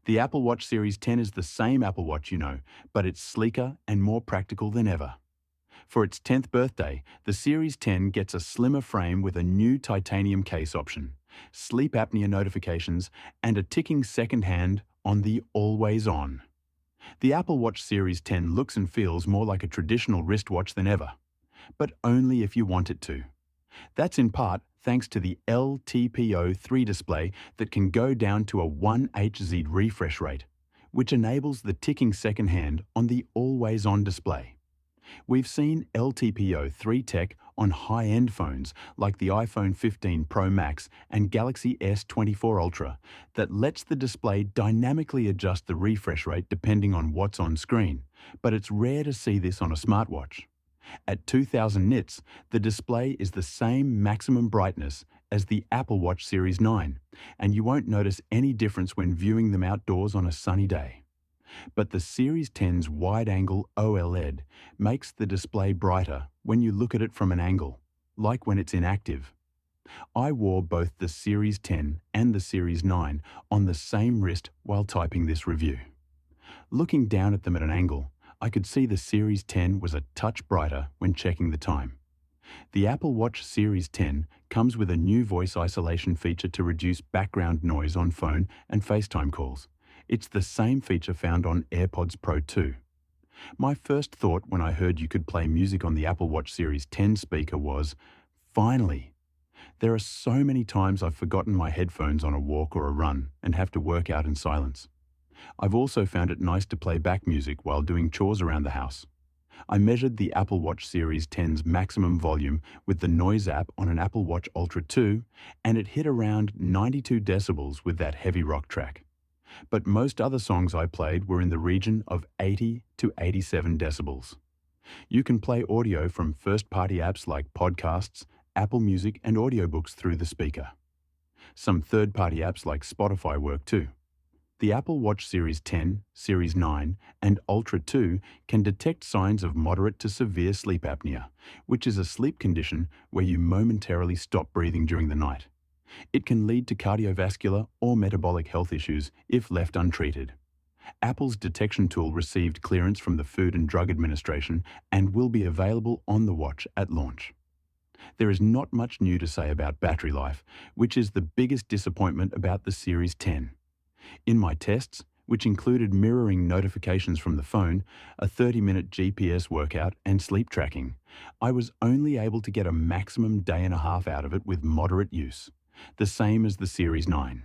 The Apple Watch Series 10 is the same Apple Watch you know, but it's sleeker and more practical than ever. For its 10th birthday, the Series 10 gets a slimmer frame with a new titanium case option, sleep apnea notifications, and a ticking second hand on the always on. The Apple Watch Series 10 looks and feels more like a traditional wristwatch than ever, but only if you want it to. That's in part thanks to the LTPO3 display that can go down to a 1Hz refresh rate, which enables the ticking second hand on the always-on display. We've seen LTPO3 tech on high-end phones like the iPhone 15 Pro Max and Galaxy S24 Ultra that lets the display dynamically adjust the refresh rate depending on what's on screen, but it's rare to see this on a smartwatch. At 2000 nits, the display is the same maximum brightness as the Apple Watch Series 9, and you won't notice any difference when viewing them outdoors on a sunny day. But the Series 10's wide-angle OLED makes the display brighter when you look at it from an angle, like when it's inactive. I wore both the Series 10 and the Series 9 on the same wrist while typing this review. Looking down at them at an angle, I could see the Series 10 was a touch brighter when checking the time. The Apple Watch Series 10 comes with a new voice isolation feature to reduce background noise on phone and FaceTime calls. It's the same feature found on AirPods Pro 2. My first thought when I heard you could play music on the Apple Watch Series 10 speaker was, finally! There are so many times I've forgotten my headphones on a walk or a run and have to work out in silence. I've also found it nice to play back music while doing chores around the house. I measured the Apple Watch Series 10's maximum volume with the Noise app on an Apple Watch Ultra 2, and it hit around 92 decibels with that heavy rock track. But most other songs I played were in the region of 80 to 87 decibels. You can play audio from first-party apps like podcasts, Apple Music, and audiobooks through the speaker. Some third-party apps like Spotify work too. The Apple Watch Series 10, Series 9, and Ultra 2 can detect signs of moderate to severe sleep apnea, which is a sleep condition where you momentarily stop breathing during the night. It can lead to cardiovascular or metabolic health issues if left untreated. Apple's detection tool received clearance from the Food and Drug Administration and will be available on the watch at launch. There is not much new to say about battery life, which is the biggest disappointment about the Series 10. In my tests, which included mirroring notifications from the phone, a 30-minute GPS workout, and sleep tracking, I was only able to get a maximum day and a half out of it with moderate use, the same as the Series 9.